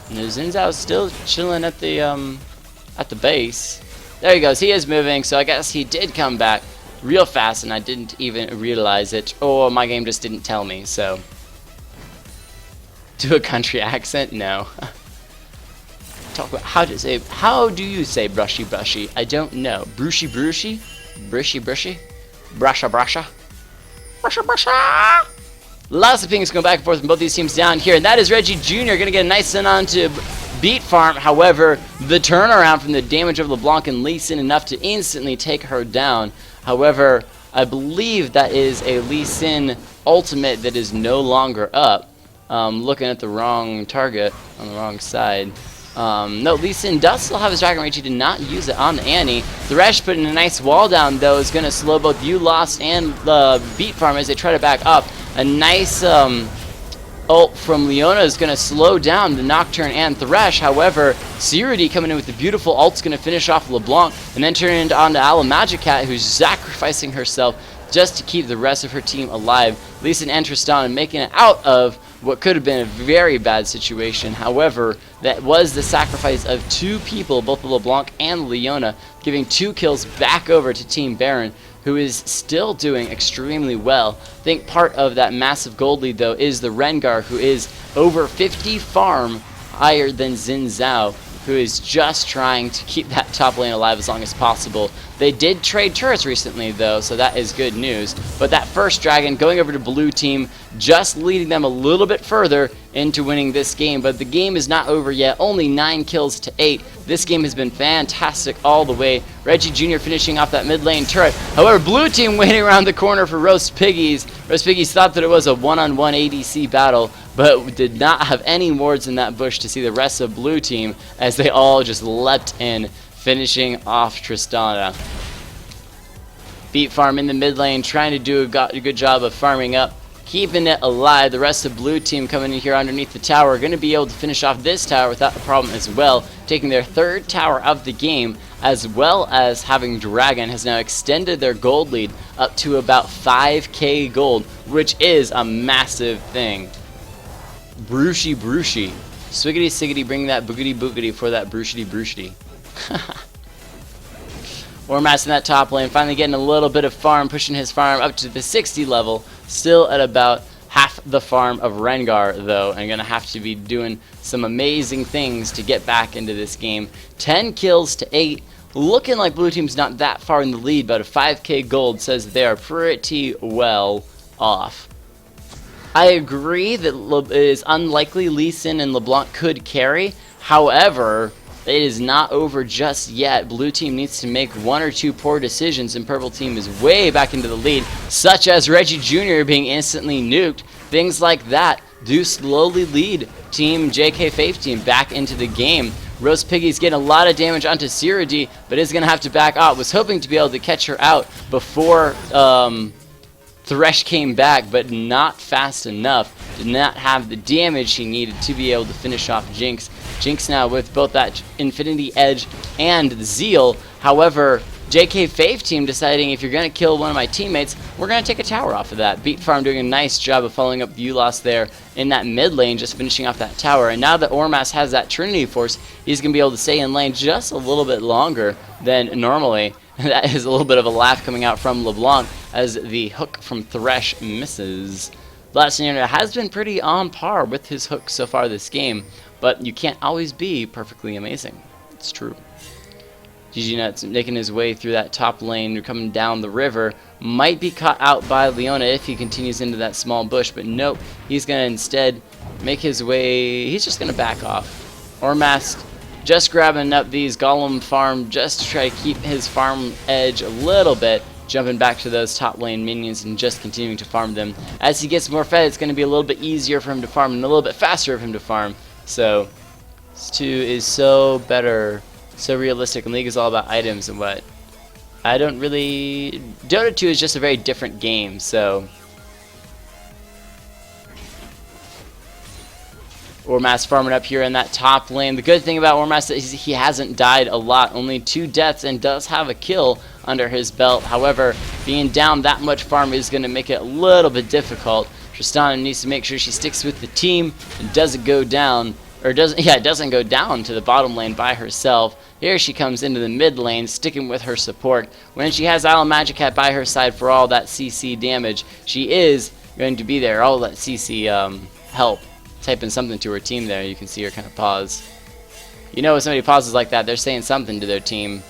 No, Xin Zhao's still chilling at the base. There he goes, he is moving, so I guess he did come back real fast and I didn't even realize it. Or my game just didn't tell me, so. Do a country accent? No. Talk about how do you say brushy? I don't know. Brushy, brushy, brusha. Lots of pings going back and forth from both these teams down here, and that is Reggie Jr. going to get a nice stun on to Beat Farm. However, the turnaround from the damage of LeBlanc and Lee Sin enough to instantly take her down. However, I believe that is a Lee Sin ultimate that is no longer up. Looking at the wrong target on the wrong side. No, Lee Sin does still have his Dragon Rage. He did not use it on Annie. Thresh putting a nice wall down, though, is going to slow both Lost and the Beat Farm as they try to back up. A nice ult from Leona is going to slow down the Nocturne and Thresh. However, Sirudi coming in with the beautiful ult's going to finish off LeBlanc and then turn it on to Alamagicat, who's sacrificing herself just to keep the rest of her team alive. Lee Sin and Tristan making it out of what could have been a very bad situation. However, that was the sacrifice of 2 people, both LeBlanc and Leona, giving 2 kills back over to Team Baron, who is still doing extremely well. I think part of that massive gold lead, though, is the Rengar, who is over 50 farm higher than Xin Zhao, who is just trying to keep that top lane alive as long as possible. They did trade turrets recently, though, so that is good news. But that first dragon going over to blue team, just leading them a little bit further into winning this game. But the game is not over yet. Only 9 kills to 8. This game has been fantastic all the way. Reggie Jr. finishing off that mid lane turret. However, blue team waiting around the corner for Roast Piggies. Roast Piggies thought that it was a one-on-one ADC battle, but did not have any wards in that bush to see the rest of blue team as they all just leapt in, finishing off Tristana. Beat Farm in the mid lane, trying to do a good job of farming up, keeping it alive. The rest of blue team coming in here underneath the tower, going to be able to finish off this tower without a problem as well, taking their 3rd tower of the game, as well as having Dragon has now extended their gold lead up to about 5k gold, which is a massive thing. Brushy. Swiggity siggity, bring that boogity boogity for that brushity. Ormas in that top lane, finally getting a little bit of farm, pushing his farm up to the 60 level, still at about half the farm of Rengar, though, and going to have to be doing some amazing things to get back into this game. 10 kills to 8. Looking like blue team's not that far in the lead, but a 5k gold says they are pretty well off. I agree that it is unlikely Lee Sin and LeBlanc could carry. However, it is not over just yet. Blue team needs to make 1 or 2 poor decisions, and purple team is way back into the lead, such as Reggie Jr. being instantly nuked. Things like that do slowly lead Team JK Faith Team back into the game. Rose Piggy's getting a lot of damage onto Cyrodi, but is going to have to back out. Was hoping to be able to catch her out before Thresh came back, but not fast enough. Did not have the damage he needed to be able to finish off Jinx. Jinx now with both that Infinity Edge and Zeal. However, JK Faith Team deciding, if you're going to kill one of my teammates, we're going to take a tower off of that. Beat Farm doing a nice job of following up Ulas there in that mid lane, just finishing off that tower. And now that Ormas has that Trinity Force, he's going to be able to stay in lane just a little bit longer than normally. That is a little bit of a laugh coming out from LeBlanc as the hook from Thresh misses. Blasphemous has been pretty on par with his hook so far this game, but you can't always be perfectly amazing. It's true. GG Nuts making his way through that top lane, coming down the river. Might be caught out by Leona if he continues into that small bush, but nope. He's going to instead make his way. He's just going to back off. Ormas just grabbing up these Golem farm just to try to keep his farm edge a little bit. Jumping back to those top lane minions and just continuing to farm them. As he gets more fed, it's going to be a little bit easier for him to farm and a little bit faster for him to farm. So, this 2 is so better. So realistic, and League is all about items and what. I don't really... Dota 2 is just a very different game, so... Ormas farming up here in that top lane. The good thing about Ormas is he hasn't died a lot. Only 2 deaths and does have a kill under his belt. However, being down that much farm is going to make it a little bit difficult. Tristana needs to make sure she sticks with the team and doesn't go down. Or doesn't go down to the bottom lane by herself. Here she comes into the mid lane, sticking with her support. When she has Isle Magic by her side for all that CC damage, she is going to be there. All that CC help. Typing something to her team there. You can see her kind of pause. You know when somebody pauses like that, they're saying something to their team.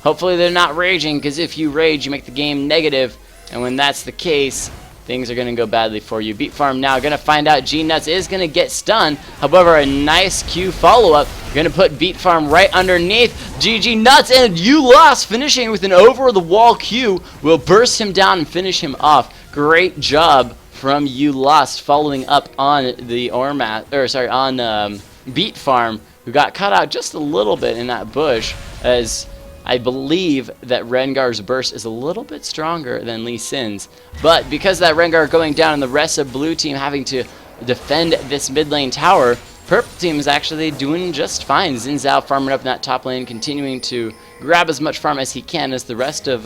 Hopefully they're not raging, because if you rage, you make the game negative. And when that's the case, things are going to go badly for you. Beat Farm now going to find out G-Nuts is going to get stunned. However, a nice Q follow-up. Going to put Beat Farm right underneath GG Nuts, and Ulas finishing with an over-the-wall Q will burst him down and finish him off. Great job from Ulas following up on the Beat Farm, who got cut out just a little bit in that bush, as I believe that Rengar's burst is a little bit stronger than Lee Sin's. But because that Rengar going down and the rest of blue team having to defend this mid lane tower, purple team is actually doing just fine. Xin Zhao farming up in that top lane, continuing to grab as much farm as he can as the rest of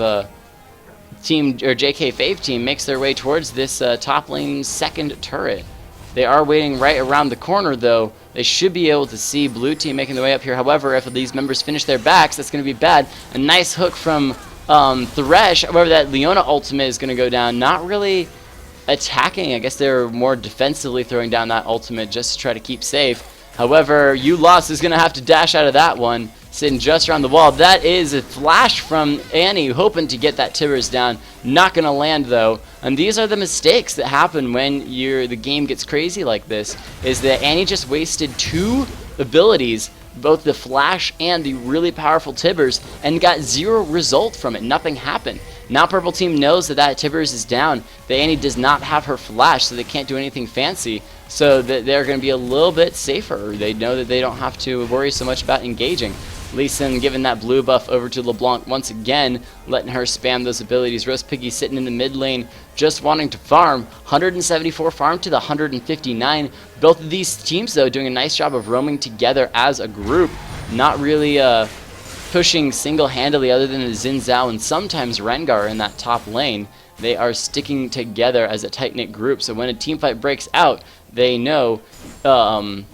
team or JK Faith team makes their way towards this top lane second turret. They are waiting right around the corner, though. They should be able to see blue team making their way up here. However, if these members finish their backs, that's going to be bad. A nice hook from Thresh. However, that Leona ultimate is going to go down. Not really attacking. I guess they're more defensively throwing down that ultimate just to try to keep safe. However, Ulas is going to have to dash out of that one, sitting just around the wall. That is a flash from Annie, hoping to get that Tibbers down. Not going to land, though. And these are the mistakes that happen when the game gets crazy like this, is that Annie just wasted 2 abilities, both the flash and the really powerful Tibbers, and got 0 result from it. Nothing happened. Now purple team knows that that Tibbers is down. The Annie does not have her flash, so they can't do anything fancy. So that they're going to be a little bit safer. They know that they don't have to worry so much about engaging. Lee Sin giving that blue buff over to LeBlanc once again, letting her spam those abilities. Rose Piggy sitting in the mid lane, just wanting to farm. 174 farm to the 159. Both of these teams, though, doing a nice job of roaming together as a group. Not really pushing single-handedly other than Xin Zhao and sometimes Rengar in that top lane. They are sticking together as a tight-knit group. So when a team fight breaks out, they know the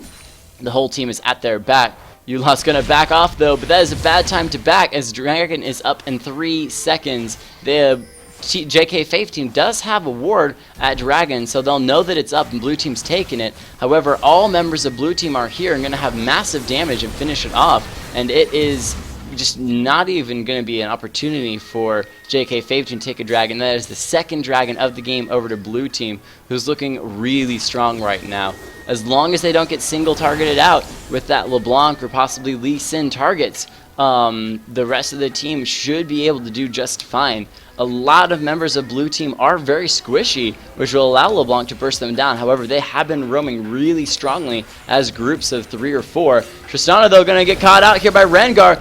whole team is at their back. Ulas going to back off, though, but that is a bad time to back as Dragon is up in 3 seconds. The JK Faith team does have a ward at Dragon, so they'll know that it's up and blue team's taking it. However, all members of blue team are here and going to have massive damage and finish it off, and it is just not even going to be an opportunity for JK Faith to take a dragon. That is the second dragon of the game over to blue team, who's looking really strong right now. As long as they don't get single targeted out with that LeBlanc or possibly Lee Sin targets, the rest of the team should be able to do just fine. A lot of members of blue team are very squishy, which will allow LeBlanc to burst them down. However, they have been roaming really strongly as groups of 3 or 4. Tristana, though, going to get caught out here by Rengar.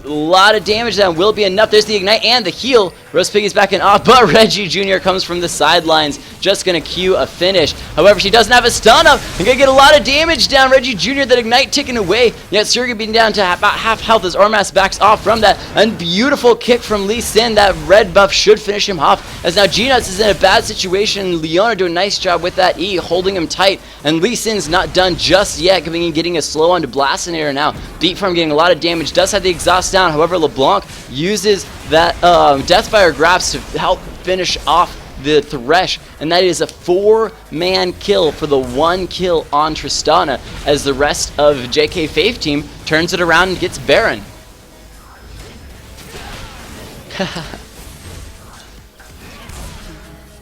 A lot of damage that will be enough. There's the ignite and the heal. Roast Piggy's backing off, but Reggie Jr. comes from the sidelines, just going to cue a finish. However, she doesn't have a stun up and going to get a lot of damage down. Reggie Jr., that ignite ticking away, yet Surga being down to about half health as Ormas backs off from that. And beautiful kick from Lee Sin. That red buff should finish him off, as now G-Nuts is in a bad situation. Leona doing a nice job with that E, holding him tight, and Lee Sin's not done just yet, coming in getting a slow onto Blastinator now. Beat Farm getting a lot of damage, does have the exhaust down. However, LeBlanc uses that Deathfire grabs to help finish off the Thresh, and that is a 4-man kill for the 1 kill on Tristana, as the rest of JK Faith team turns it around and gets Baron.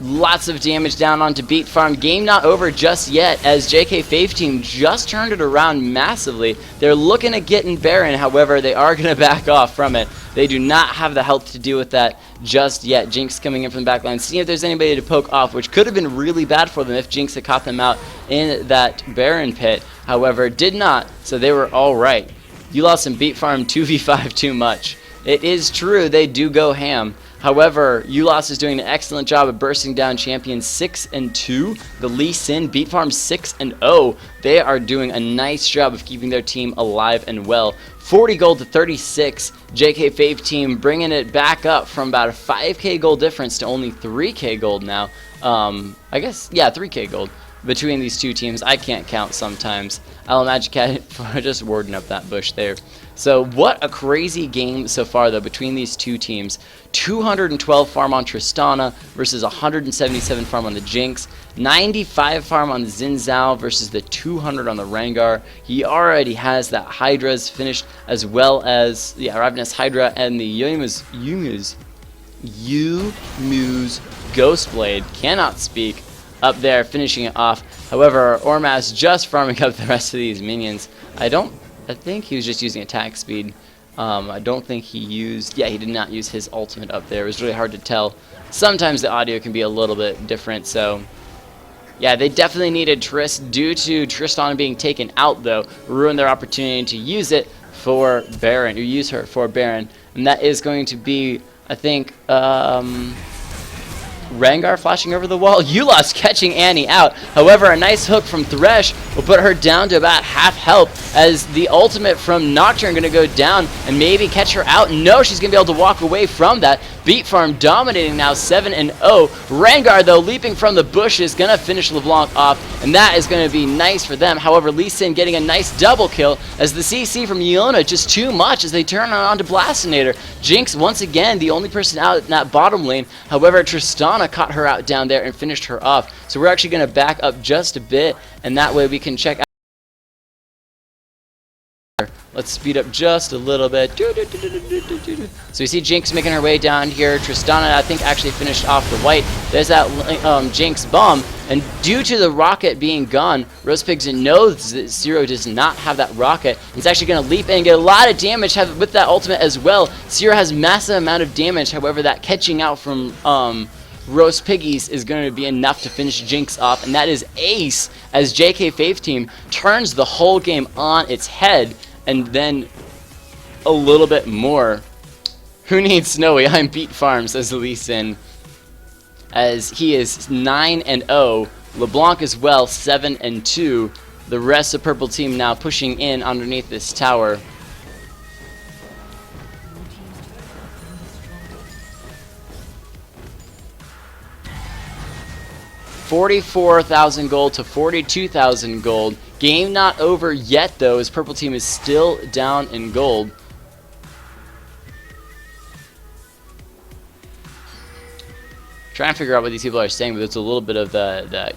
Lots of damage down onto Beat Farm. Game not over just yet, as JK Faith team just turned it around massively. They're looking at getting Baron, however, they are going to back off from it. They do not have the health to deal with that just yet. Jinx coming in from the backline, seeing if there's anybody to poke off, which could have been really bad for them if Jinx had caught them out in that Baron pit. However, did not, so they were all right. You lost some Beat Farm 2v5 too much. It is true, they do go ham. However, Ulas is doing an excellent job of bursting down champions 6 and 2. The Lee Sin, Beat Farm 6 and 0. They are doing a nice job of keeping their team alive and well. 40 gold to 36. JK Faith team bringing it back up from about a 5k gold difference to only 3k gold now. I guess, yeah, 3k gold between these two teams. I can't count sometimes. I'll Magic Cat for just warding up that bush there. So what a crazy game so far, though, between these two teams. 212 farm on Tristana versus 177 farm on the Jinx. 95 farm on the Xin Zhao versus the 200 on the Rengar. He already has that Hydra's finished, as well as the Ravenous Hydra and the Yumu's Ghostblade. Cannot speak. Up there, finishing it off. However, Ormas just farming up the rest of these minions. I think he was just using attack speed. I don't think he used... Yeah, he did not use his ultimate up there. It was really hard to tell. Sometimes the audio can be a little bit different, so... Yeah, they definitely needed Trist. Due to Tristana being taken out, though, ruined their opportunity to use it for Baron, or use her for Baron. And that is going to be, I think, Rengar flashing over the wall. Ulas catching Annie out. However, a nice hook from Thresh will put her down to about half health, as the ultimate from Nocturne going to go down and maybe catch her out. No, she's going to be able to walk away from that. Beat Farm dominating now 7 and 0. Rengar, though, leaping from the bushes, going to finish LeBlanc off, and that is going to be nice for them. However, Lee Sin getting a nice double kill, as the CC from Iona just too much as they turn on to Blastinator. Jinx, once again, the only person out in that bottom lane. However, Tristana caught her out down there and finished her off. So we're actually going to back up just a bit, and that way we can check out. Let's speed up just a little bit. So we see Jinx making her way down here. Tristana, I think, actually finished off the white. There's that Jinx bomb. And due to the rocket being gone, Rose Pigs knows that Zero does not have that rocket. He's actually going to leap in and get a lot of damage with that ultimate as well. Zero has massive amount of damage. However, that catching out from Roast Piggies is going to be enough to finish Jinx off. And that is ace, as JK Faith team turns the whole game on its head. And then a little bit more. Who needs Snowy? I'm Beat Farm, says Lee Sin, as he is 9 and 0. LeBlanc as well, 7 and 2. The rest of purple team now pushing in underneath this tower. $44,000 gold to 42,000 gold. Game not over yet, though, as purple team is still down in gold. trying to figure out what these people are saying, but it's a little bit of the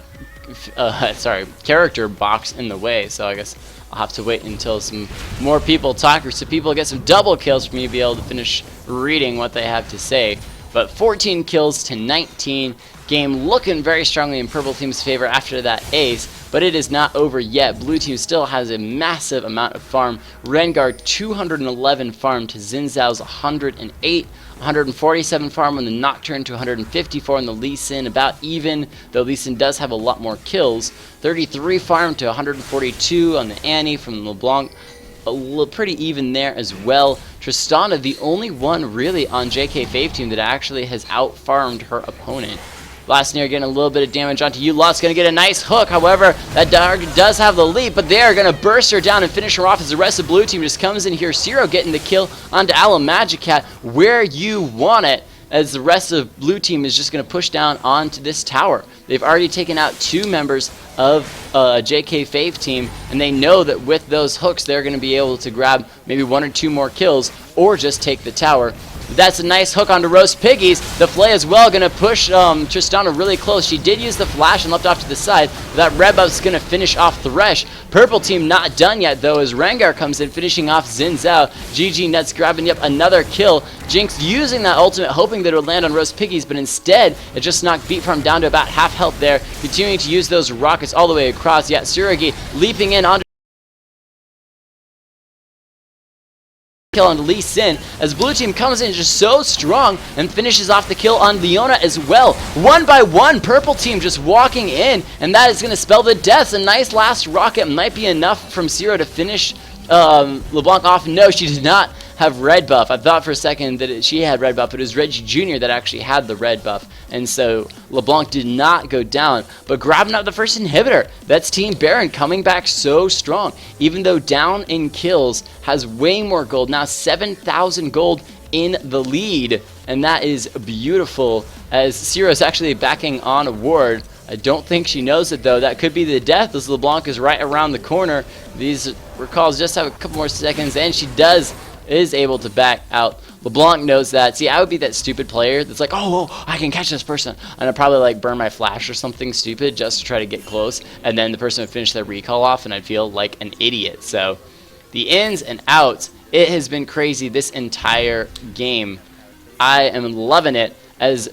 character box in the way, so I guess I'll have to wait until some more people talk, or so people get some double kills for me to be able to finish reading what they have to say. But 14 kills to 19. Game looking very strongly in purple team's favor after that ace, but it is not over yet. Blue team still has a massive amount of farm. Rengar 211 farm to Xin Zhao's 108. 147 farm on the Nocturne to 154 on the Lee Sin, about even, though Lee Sin does have a lot more kills. 33 farm to 142 on the Annie from LeBlanc, pretty even there as well. Tristana, the only one really on JK Fave team that actually has out-farmed her opponent. Blasnair getting a little bit of damage onto Yulot's going to get a nice hook. However, that target does have the leap, but they are going to burst her down and finish her off as the rest of blue team just comes in here. Zero getting the kill onto Alamagicat where you want it, as the rest of blue team is just going to push down onto this tower. They've already taken out 2 members of JK Fave team, and they know that with those hooks they're going to be able to grab maybe 1 or 2 more kills or just take the tower. That's a nice hook onto Roast Piggies. The Flay as well going to push Tristana really close. She did use the flash and left off to the side. That red buff's going to finish off Thresh. Purple team not done yet though, as Rengar comes in finishing off Xin Zhao. GG Nuts grabbing yep another kill. Jinx using that ultimate hoping that it would land on Roast Piggies, but instead it just knocked Beat Farm down to about half health there. Continuing to use those rockets all the way across. Yet Suragi leaping in onto kill on Lee Sin, as blue team comes in just so strong and finishes off the kill on Leona as well. 1 by 1, purple team just walking in, and that is going to spell the deaths. A nice last rocket might be enough from Zero to finish LeBlanc off. No, she did not have red buff. I thought for a second that she had red buff, but it was Reggie Jr. that actually had the red buff, and so LeBlanc did not go down, but grabbing up the first inhibitor. That's Team Baron coming back so strong, even though down in kills, has way more gold, now 7,000 gold in the lead, and that is beautiful, as Ciro's actually backing on a ward. I don't think she knows it though. That could be the death, as LeBlanc is right around the corner. These recalls just have a couple more seconds, and she is able to back out. LeBlanc knows that. See, I would be that stupid player that's like, oh, I can catch this person, and I'd probably like burn my flash or something stupid just to try to get close, and then the person would finish their recall off, and I'd feel like an idiot. So the ins and outs, it has been crazy this entire game. I am loving it, as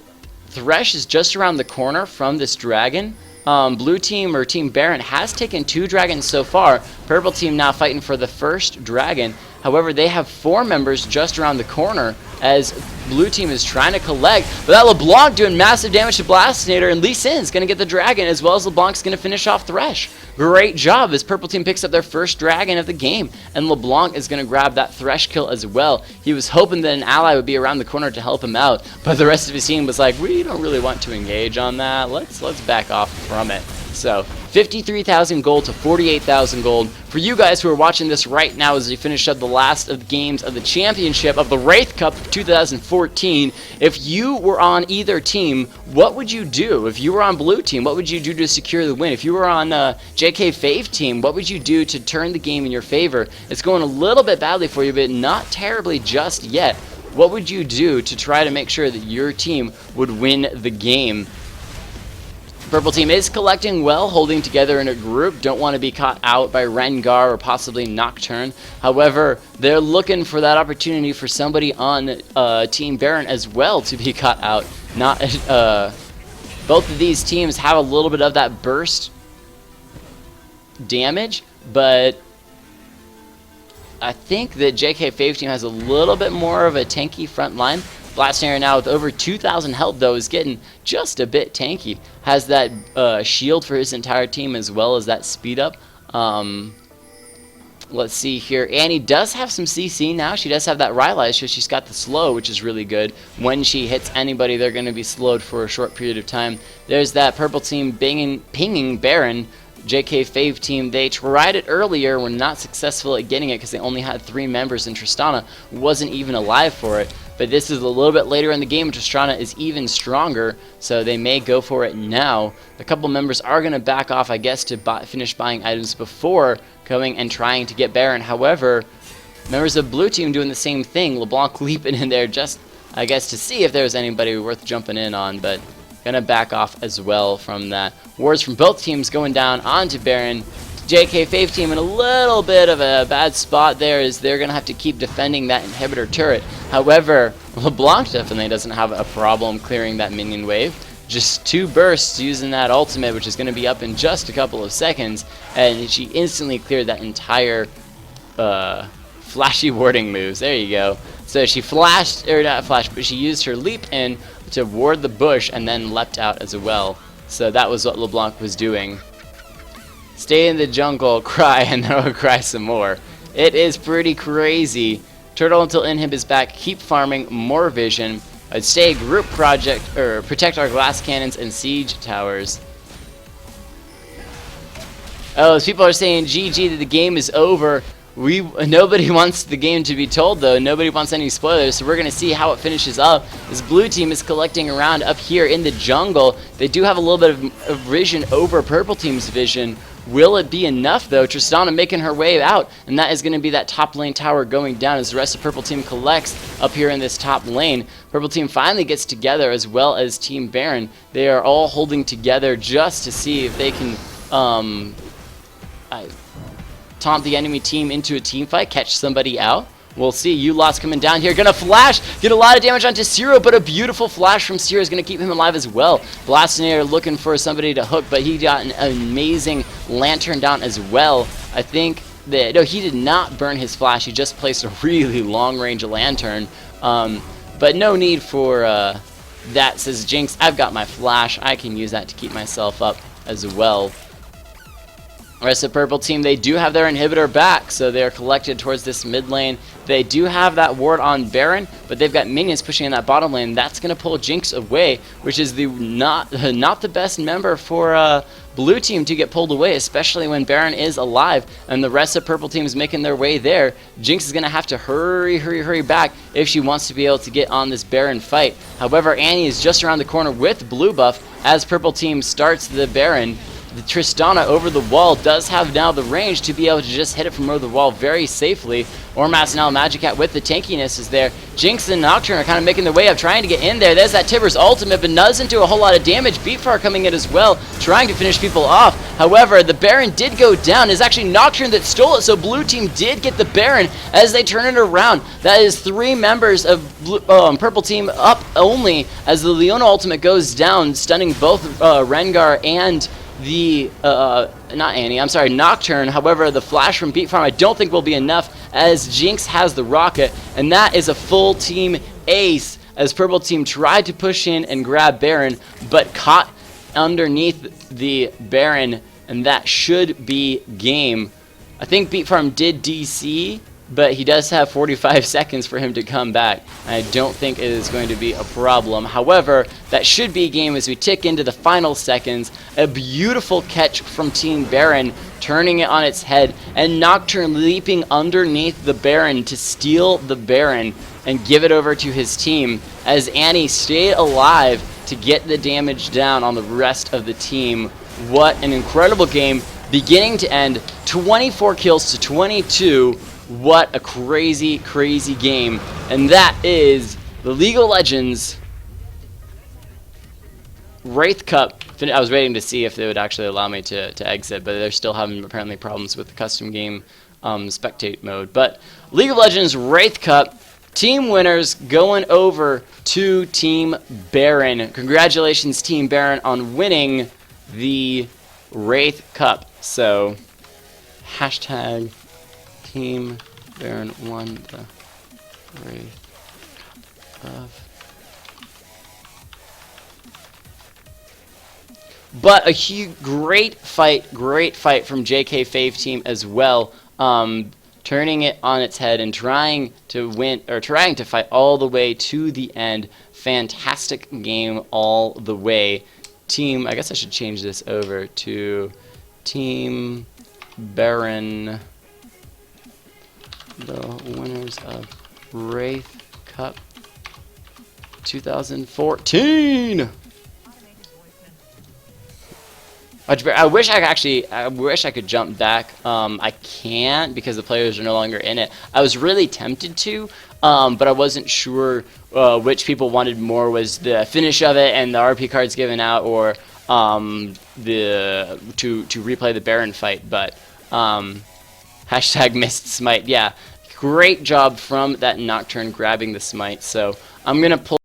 Thresh is just around the corner from this dragon. Blue team, or Team Baron, has taken 2 dragons so far. Purple team now fighting for the first dragon. However, they have 4 members just around the corner, as blue team is trying to collect. But that LeBlanc doing massive damage to Blastinator, and Lee Sin's going to get the dragon, as well as LeBlanc's going to finish off Thresh. Great job, as purple team picks up their first dragon of the game, and LeBlanc is going to grab that Thresh kill as well. He was hoping that an ally would be around the corner to help him out, but the rest of his team was like, we don't really want to engage on that. Let's back off from it. So 53,000 gold to 48,000 gold. For you guys who are watching this right now as we finish up the last of the games of the championship of the Wraith Cup of 2014, if you were on either team, what would you do? If you were on blue team, what would you do to secure the win? If you were on JK Fave team, what would you do to turn the game in your favor? It's going a little bit badly for you, but not terribly just yet. What would you do to try to make sure that your team would win the game? Purple team is collecting well, holding together in a group. Don't want to be caught out by Rengar or possibly Nocturne. However, they're looking for that opportunity for somebody on Team Baron as well to be caught out. Both of these teams have a little bit of that burst damage, but I think that JK Fave team has a little bit more of a tanky front line. Blastinator now with over 2,000 health though is getting just a bit tanky. Has that shield for his entire team as well as that speed up. Let's see here. Annie does have some CC now. She does have that Rylai's, so she's got the slow, which is really good. When she hits anybody, they're going to be slowed for a short period of time. There's that purple team pinging Baron. JK Fave team, they tried it earlier, were not successful at getting it because they only had 3 members, and Tristana wasn't even alive for it. But this is a little bit later in the game, Tristana is even stronger, so they may go for it now. A couple members are going to back off, I guess, to finish buying items before going and trying to get Baron. However, members of blue team doing the same thing. LeBlanc leaping in there just, I guess, to see if there's anybody worth jumping in on, but gonna back off as well from that. Wards from both teams going down onto Baron. JK Fave team in a little bit of a bad spot there, as they're gonna have to keep defending that inhibitor turret. However, LeBlanc definitely doesn't have a problem clearing that minion wave. Just 2 bursts using that ultimate, which is going to be up in just a couple of seconds, and she instantly cleared that entire flashy warding moves. There you go. So she flashed, or not flashed, but she used her leap in to ward the bush and then leapt out as well. So that was what LeBlanc was doing. Stay in the jungle, cry, and then I'll cry some more. It is pretty crazy. Turtle until Inhib is back. Keep farming, more vision. I'd stay group project, or protect our glass cannons and siege towers. Oh, people are saying GG, that the game is over. Nobody wants the game to be told, though. Nobody wants any spoilers, so we're going to see how it finishes up. This blue team is collecting around up here in the jungle. They do have a little bit of vision over purple team's vision. Will it be enough, though? Tristana making her way out, and that is going to be that top lane tower going down as the rest of purple team collects up here in this top lane. Purple team finally gets together, as well as Team Baron. They are all holding together just to see if they can taunt the enemy team into a team fight, catch somebody out. We'll see. Ulot's coming down here. Gonna flash. Get a lot of damage onto Zero, but a beautiful flash from Zero is gonna keep him alive as well. Blastinator looking for somebody to hook, but he got an amazing lantern down as well. I think that, no, he did not burn his flash. He just placed a really long range lantern. But no need for that, says Jinx. I've got my flash. I can use that to keep myself up as well. The rest of the purple team, they do have their inhibitor back, so they're collected towards this mid lane. They do have that ward on Baron, but they've got minions pushing in that bottom lane. That's going to pull Jinx away, which is the not the best member for blue team to get pulled away, especially when Baron is alive and the rest of purple team is making their way there. Jinx is going to have to hurry back if she wants to be able to get on this Baron fight. However, Annie is just around the corner with blue buff as purple team starts the Baron. The Tristana over the wall does have now the range to be able to just hit it from over the wall very safely. Ormas now Magicat with the tankiness is there. Jinx and Nocturne are kind of making their way up, trying to get in there. There's that Tibbers ultimate, but doesn't do a whole lot of damage. Beatfar coming in as well, trying to finish people off. However, the Baron did go down. It's actually Nocturne that stole it, so blue team did get the Baron as they turn it around. That is 3 members of purple team up only as the Leona ultimate goes down, stunning both Rengar and the not Annie, I'm sorry, Nocturne. However, the flash from Beat Farm I don't think will be enough, as Jinx has the rocket, and that is a full team ace as purple team tried to push in and grab Baron, but caught underneath the Baron, and that should be game. I think Beat Farm did DC, but he does have 45 seconds for him to come back. I don't think it is going to be a problem. However, that should be a game as we tick into the final seconds. A beautiful catch from Team Baron, turning it on its head, and Nocturne leaping underneath the Baron to steal the Baron and give it over to his team, as Annie stayed alive to get the damage down on the rest of the team. What an incredible game, beginning to end, 24 kills to 22. What a crazy game. And that is the League of Legends Wraith Cup. I was waiting to see if they would actually allow me to exit, but they're still having apparently problems with the custom game spectate mode. But League of Legends Wraith Cup, team winners going over to Team Baron. Congratulations, Team Baron, on winning the Wraith Cup. So, hashtag Team Baron won the Wraith Cup. But a great fight from JK Fave team as well, turning it on its head and trying to win, or trying to fight all the way to the end. Fantastic game all the way. Team, I guess I should change this over to Team Baron, the winners of Wraith Cup 2014. Much better. I wish I could jump back. I can't because the players are no longer in it. I was really tempted to, but I wasn't sure which people wanted more, was the finish of it and the RP cards given out, or the to replay the Baron fight. But hashtag missed smite. Yeah, great job from that Nocturne grabbing the smite. So I'm gonna pull.